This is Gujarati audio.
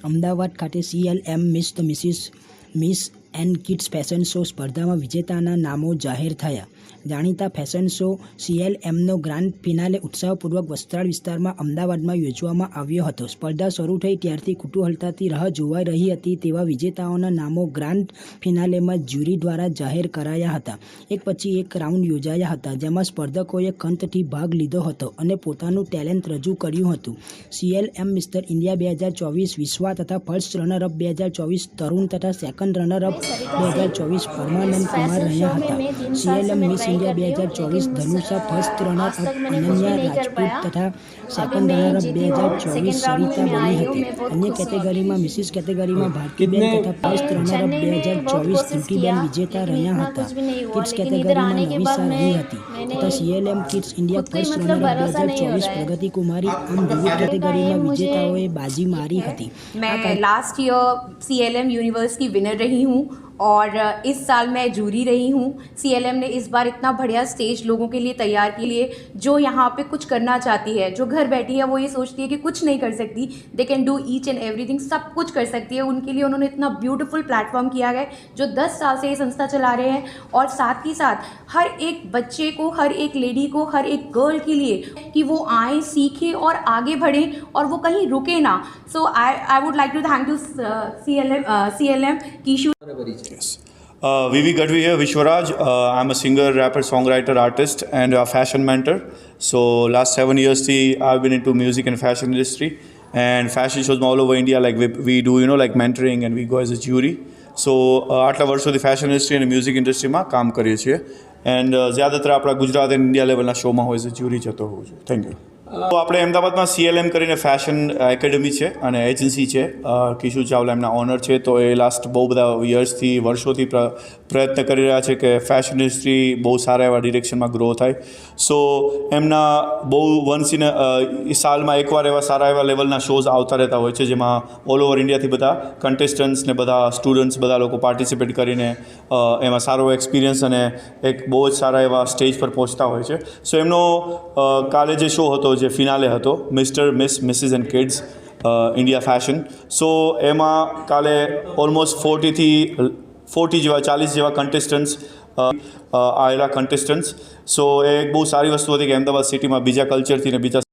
અમદાવાદ ખાતે CLM miss the miss and kids fashion show સ્પર્ધામાં વિજેતાના નામો જાહેર થયા. જાણીતા ફેશન શો CLMનો ગ્રાન્ડ ફિનાલે ઉત્સાહપૂર્વક વસ્ત્રાલ વિસ્તારમાં અમદાવાદમાં યોજવામાં આવ્યો હતો. સ્પર્ધા શરૂ થઈ ત્યારથી કુતૂહલતાથી રાહ જોવાઈ રહી હતી તેવા વિજેતાઓના નામો ગ્રાન્ડ ફિનાલેમાં જ્યુરી દ્વારા જાહેર કરાયા હતા. એક પછી એક રાઉન્ડ યોજાયા હતા, જેમાં સ્પર્ધકોએ ખંતથી ભાગ લીધો હતો અને પોતાનું ટેલેન્ટ રજૂ કર્યું હતું. CLM મિસ્ટર ઇન્ડિયા 2024 વિશ્વા તથા ફર્સ્ટ રનરઅપ 2024 તરુણ તથા સેકન્ડ રનરઅપ 2024 પરમાનંદ કુમાર રહ્યા હતા. CLM Miss India 2024 Dhanusha first runner up Ananya Rajput તથા સેકન્ડ રનરઅપ 2024 સરિતા બની હતી. અન્ય કેટેગરીમાં મિસિસ કેટેગરીમાં ભારતીબેન તથા ફર્સ્ટ રનરઅપ 2024 ધ્રુતિબેન વિજેતા રહ્યા હતા. કિડ્સ કેટેગરીમાં નવીસા રહી હતી તથા CLM kids India first runner-up 2024 પ્રગતિ કુમારી. આમ વિવિધ કેટેગરીમાં વિજેતાઓએ बाजी मारी थी. मैं लास्ट ईयर CLM यूनिवर्स की विनर रही हूँ और इस साल मैं जूरी रही हूँ. CLM ने इस बार इतना बढ़िया स्टेज लोगों के लिए तैयार के लिए, जो यहाँ पे कुछ करना चाहती है, जो घर बैठी है वो ये सोचती है कि कुछ नहीं कर सकती, they can do each and everything, सब कुछ कर सकती है. उनके लिए उन्होंने इतना ब्यूटीफुल प्लेटफॉर्म किया है जो 10 साल से ये संस्था चला रहे हैं. और साथ ही साथ हर एक बच्चे को, हर एक लेडी को, हर एक गर्ल के लिए कि वो आए, सीखें और आगे बढ़ें और वो कहीं रुके ना. So I would like to thank you CLM Kishu. Yes. VV Gadvi here, Vishwaraj. I'm a singer, rapper, songwriter, artist, and a fashion mentor. So last 7 years, I've been into music and fashion industry, and fashion shows all over India. Like we do, like mentoring, and we go as a jury. So આટલા વર્ષોથી ફેશન ઇન્ડસ્ટ્રી અને મ્યુઝિક ઇન્ડસ્ટ્રીમાં કામ કરીએ છીએ. એન્ડ જ્યાદાતર આપણા ગુજરાત અને ઇન્ડિયા લેવલના શોમાં હોય છે જ્યુરી જતો હોઉં છું. Thank you. તો આપણે અમદાવાદમાં CLM કરીને ફેશન એકેડમી છે અને એજન્સી છે. કિશુ ચાવલા એમના ઓનર છે. તો એ લાસ્ટ બહુ બધા યર્સથી, વર્ષોથી પ્રયત્ન કરી રહ્યા છે કે ફેશન ઇન્ડસ્ટ્રી બહુ સારા એવા ડિરેક્શનમાં ગ્રો થાય. સો એમના બહુ વન્સ ઇન સાલમાં એકવાર એવા સારા એવા લેવલના શોઝ આવતા રહેતા હોય છે, જેમાં ઓલ ઓવર ઇન્ડિયાથી બધા કન્ટેસ્ટન્ટ્સ ને બધા સ્ટુડન્ટ્સ બધા લોકો પાર્ટિસિપેટ કરીને એમાં સારો એક્સપિરિયન્સ અને એક બહુ જ સારા એવા સ્ટેજ પર પહોંચતા હોય છે. સો એમનો કાલે જે શો હતો, જે ફિનાલે હતો, Mr Miss Mrs and kids India fashion, so એમાં કાલે ઓલમોસ્ટ 40 જેવા 40 જેવા કન્ટેસ્ટન્ટ્સ આવેલા કન્ટેસ્ટન્ટ્સ. સો એ એક બહુ સારી વસ્તુ હતી કે અમદાવાદ સિટીમાં બીજા કલ્ચરથી ને બીજા